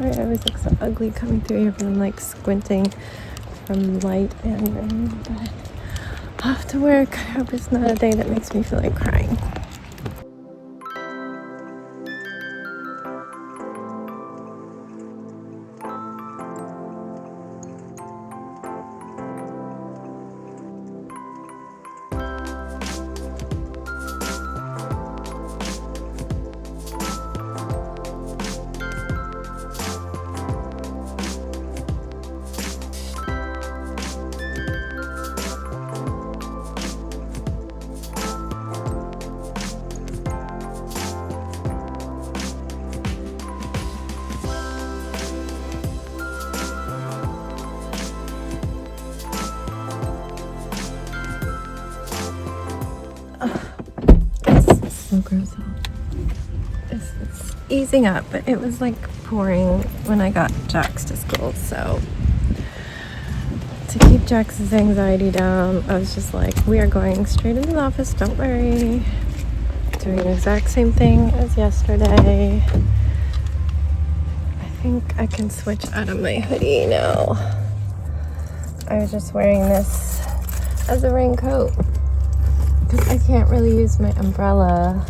Sorry, I always look so ugly coming through here, but I'm like squinting from light and rain. But off to work. I hope it's not a day that makes me feel like crying. It's so gross out. It's easing up, but it was like pouring when I got Jax to school. So to keep Jax's anxiety down, I was just like, we are going straight into the office, don't worry. Doing the exact same thing as yesterday. I think I can switch out of my hoodie now. I was just wearing this as a raincoat because I can't really use my umbrella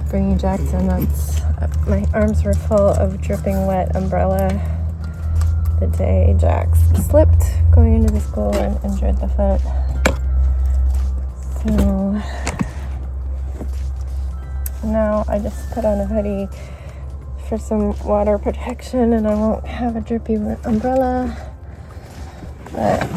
bringing Jackson. My arms were full of dripping wet umbrella the day Jax slipped going into the school and injured the foot. So now I just put on a hoodie for some water protection and I won't have a drippy umbrella. But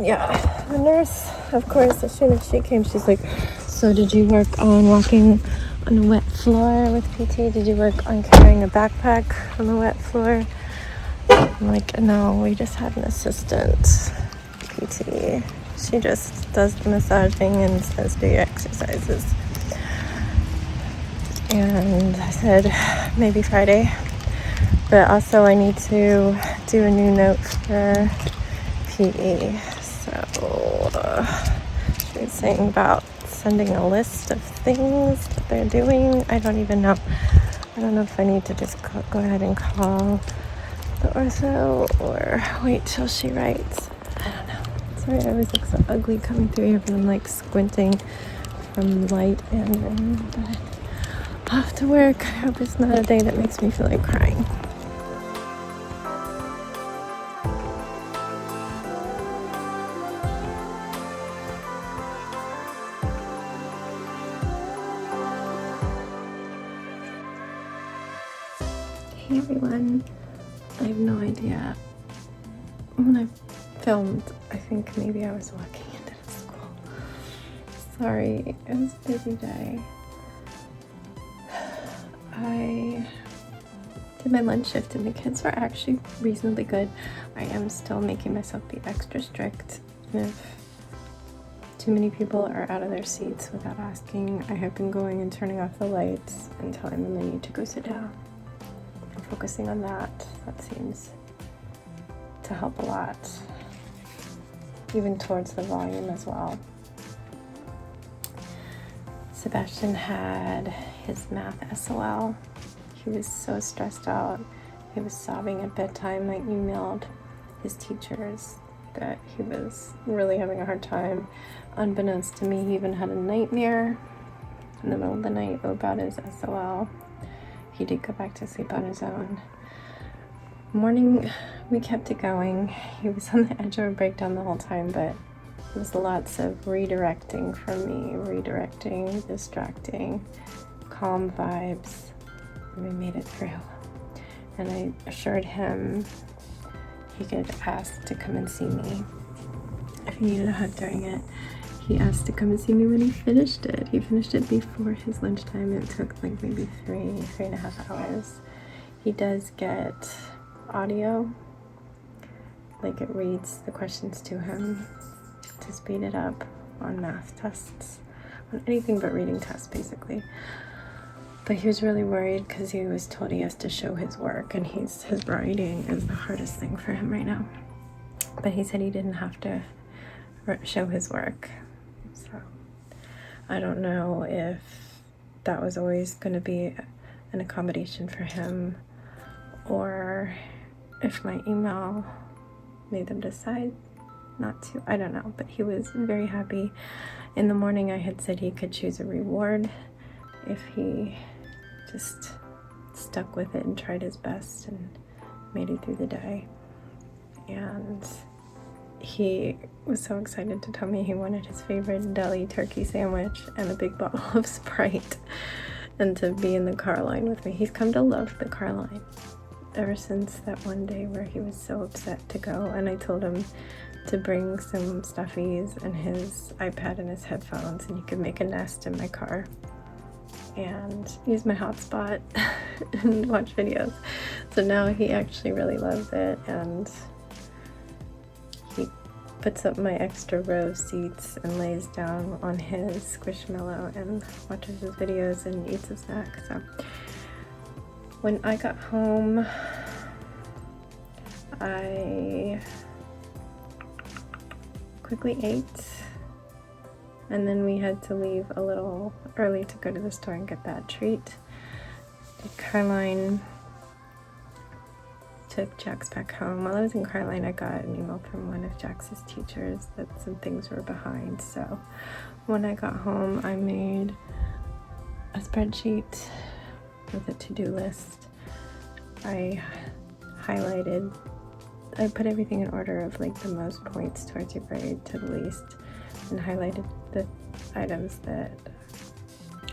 yeah, the nurse, of course, as soon as she came, she's like, so did you work on walking on a wet floor with PT? Did you work on carrying a backpack on the wet floor? I'm like, no, we just had an assistant PT. She just does the massaging and says, do your exercises. And I said, maybe Friday. But also I need to do a new note for PE. So she was saying about sending a list of things that they're doing. I don't even know. I don't know if I need to just go ahead and call the ortho or wait till she writes. I don't know. Sorry, I always look so ugly coming through here, but I'm like squinting from light and rain. But off to work. I hope it's not a day that makes me feel like crying. Hey everyone. I have no idea. When I filmed, I think maybe I was walking into the school. Sorry, it was a busy day. I did my lunch shift and the kids were actually reasonably good. I am still making myself be extra strict. If too many people are out of their seats without asking, I have been going and turning off the lights and telling them they need to go sit down. I'm focusing on that. That seems to help a lot, even towards the volume as well. Sebastian had his math SOL. He was so stressed out. He was sobbing at bedtime. I emailed his teachers that he was really having a hard time. Unbeknownst to me, he even had a nightmare in the middle of the night about his SOL. He did go back to sleep on his own. Morning, we kept it going. He was on the edge of a breakdown the whole time, but it was lots of redirecting from me, redirecting, distracting, calm vibes, and we made it through. And I assured him he could ask to come and see me if he needed a hug during it. He asked to come and see me when he finished it. He finished it before his lunchtime. It took like maybe 3.5 hours. He does get audio, like it reads the questions to him to speed it up on math tests, on anything but reading tests basically. But he was really worried because he was told he has to show his work, and his writing is the hardest thing for him right now. But he said he didn't have to show his work. So I don't know if that was always going to be an accommodation for him, or if my email made them decide not to. I don't know, but he was very happy. In the morning I had said he could choose a reward if he just stuck with it and tried his best and made it through the day. And he was so excited to tell me he wanted his favorite deli turkey sandwich and a big bottle of Sprite, and to be in the car line with me. He's come to love the car line ever since that one day where he was so upset to go, and I told him to bring some stuffies and his iPad and his headphones, and he could make a nest in my car and use my hotspot and watch videos. So now he actually really loves it, and he puts up my extra row seats and lays down on his squishmallow and watches his videos and eats a snack. So when I got home, I quickly ate, and then we had to leave a little early to go to the store and get that treat. Caroline took Jax back home. While I was in Caroline, I got an email from one of Jax's teachers that some things were behind. So when I got home, I made a spreadsheet with a to-do list. I put everything in order of like the most points towards your grade to the least, and highlighted the items that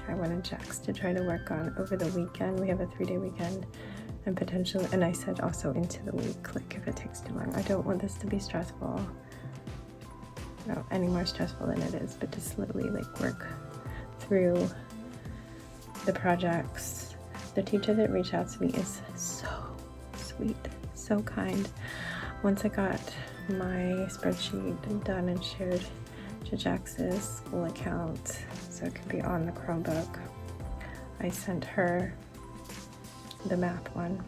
I wanted Jax to try to work on over the weekend. We have a 3-day weekend, and potentially, and I said also into the week, like if it takes too long. I don't want this to be stressful, no, any more stressful than it is, but to slowly like work through the projects. The teacher that reached out to me is so sweet, so kind. Once I got my spreadsheet done and shared to Jax's school account so it could be on the Chromebook, I sent her the math one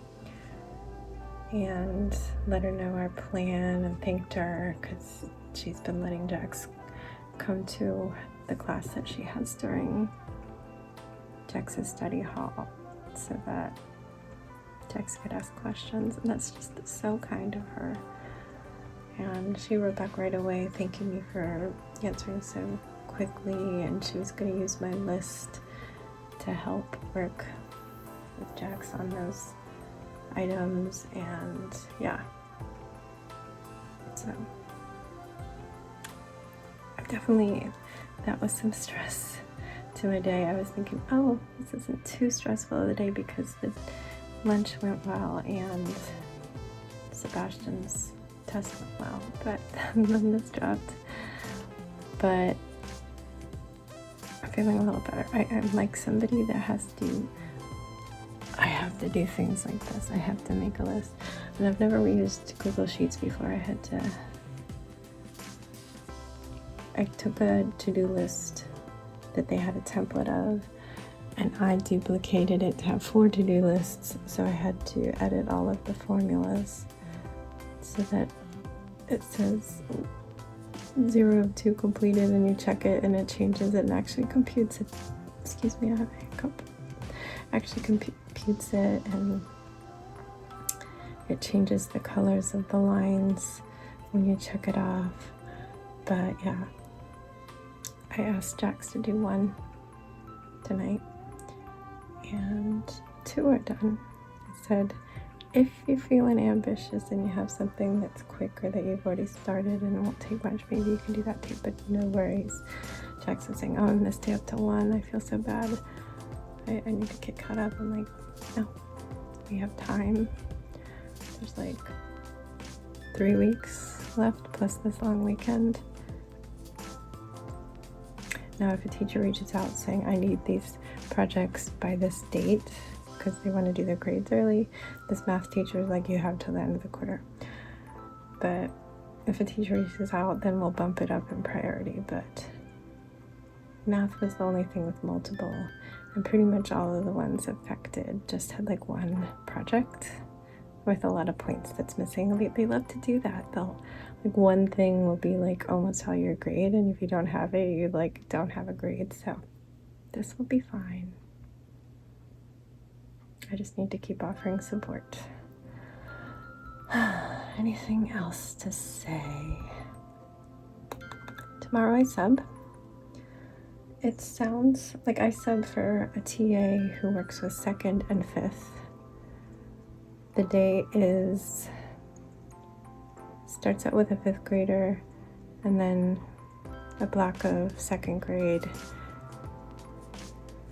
and let her know our plan and thanked her because she's been letting Jax come to the class that she has during Jax's study hall so that Jax could ask questions, and that's just so kind of her. And she wrote back right away thanking me for answering so quickly, and she was going to use my list to help work with Jax on those items. And yeah, so that was some stress to my day. I was thinking, oh, this isn't too stressful of the day because the lunch went well and Sebastian's test went well, but then this dropped. But I'm feeling a little better. I'm like somebody that I have to do things like this. I have to make a list. And I've never used Google Sheets before. I took a to-do list that they had a template of, and I duplicated it to have 4 to-do lists, so I had to edit all of the formulas so that it says 0 of 2 completed, and you check it and it changes it and actually computes it. Excuse me, I have a hiccup. Actually computes it, and it changes the colors of the lines when you check it off. But yeah, I asked Jax to do 1 tonight, and 2 are done. I said, if you're feeling ambitious and you have something that's quick or that you've already started and it won't take much, maybe you can do that too, but no worries. Jax was saying, oh, I missed it up to 1. I feel so bad. I need to get caught up. I'm like, no, we have time. There's like 3 weeks left plus this long weekend. Now, if a teacher reaches out saying, I need these projects by this date, because they want to do their grades early, this math teacher is like, you have till the end of the quarter. But if a teacher reaches out, then we'll bump it up in priority. But math was the only thing with multiple, and pretty much all of the ones affected just had like 1 project with a lot of points that's missing. They love to do that. They'll like 1 thing will be like almost all your grade, and if you don't have it, you like don't have a grade. So this will be fine. I just need to keep offering support. anything else to say? Tomorrow I sub. It sounds like I sub for a TA who works with 2nd and 5th. The day starts out with a 5th grader and then a block of 2nd grade.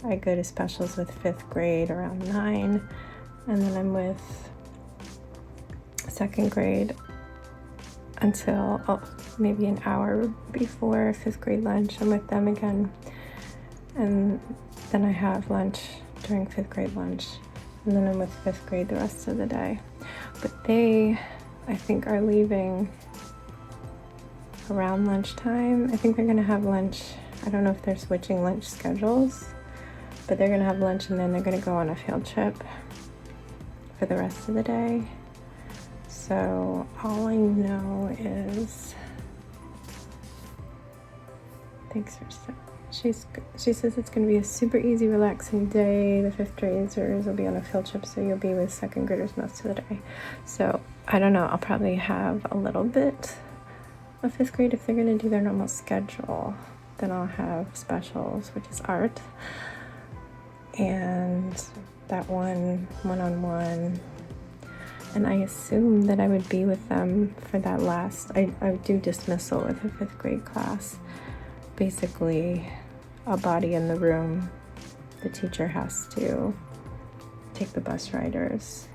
I go to specials with 5th grade around 9, and then I'm with 2nd grade until maybe an hour before 5th grade lunch. I'm with them again, and then I have lunch during 5th grade lunch, and then I'm with 5th grade the rest of the day. But they, I think, are leaving around lunchtime. I think they're gonna have lunch. I don't know if they're switching lunch schedules, but they're gonna have lunch and then they're gonna go on a field trip for the rest of the day. So all I know is, thanks for she says it's gonna be a super easy, relaxing day. The 5th graders will be on a field trip, so you'll be with 2nd graders most of the day. So I don't know, I'll probably have a little bit of 5th grade if they're gonna do their normal schedule. Then I'll have specials, which is art, and that one-on-one. And I assume that I would be with them for that last, I do dismissal with a 5th grade class. Basically, a body in the room. The teacher has to take the bus riders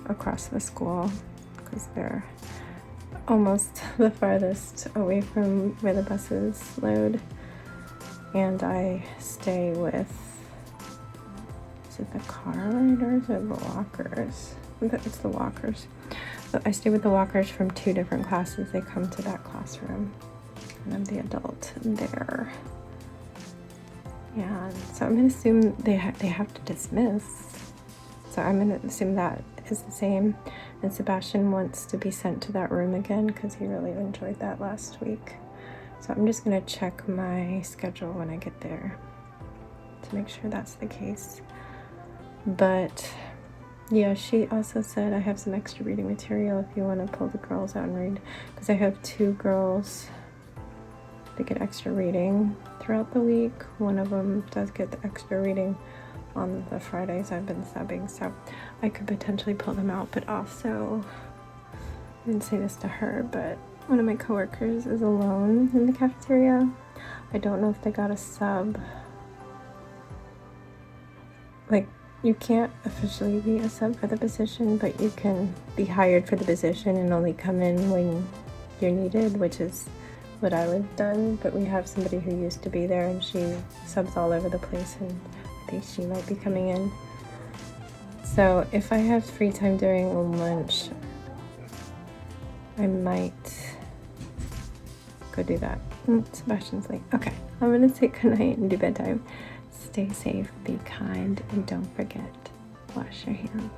across the school because they're almost the farthest away from where the buses load. And I stay with, is it the car riders or the walkers? It's the walkers. So I stay with the walkers from 2 different classes. They come to that classroom, and I'm the adult there. Yeah, so I'm gonna assume they have to dismiss. So I'm gonna assume that is the same. And Sebastian wants to be sent to that room again because he really enjoyed that last week. So I'm just gonna check my schedule when I get there to make sure that's the case. But yeah, she also said I have some extra reading material if you want to pull the girls out and read, because I have 2 girls that get extra reading throughout the week. One of them does get the extra reading on the Fridays I've been subbing, so I could potentially pull them out. But also, I didn't say this to her, but one of my coworkers is alone in the cafeteria. I don't know if they got a sub. Like, you can't officially be a sub for the position, but you can be hired for the position and only come in when you're needed, which is what I would have done. But we have somebody who used to be there and she subs all over the place, and I think she might be coming in. So if I have free time during lunch, I might go do that. Sebastian's late. Okay, I'm gonna say goodnight and do bedtime. Stay safe, be kind, and don't forget, wash your hands.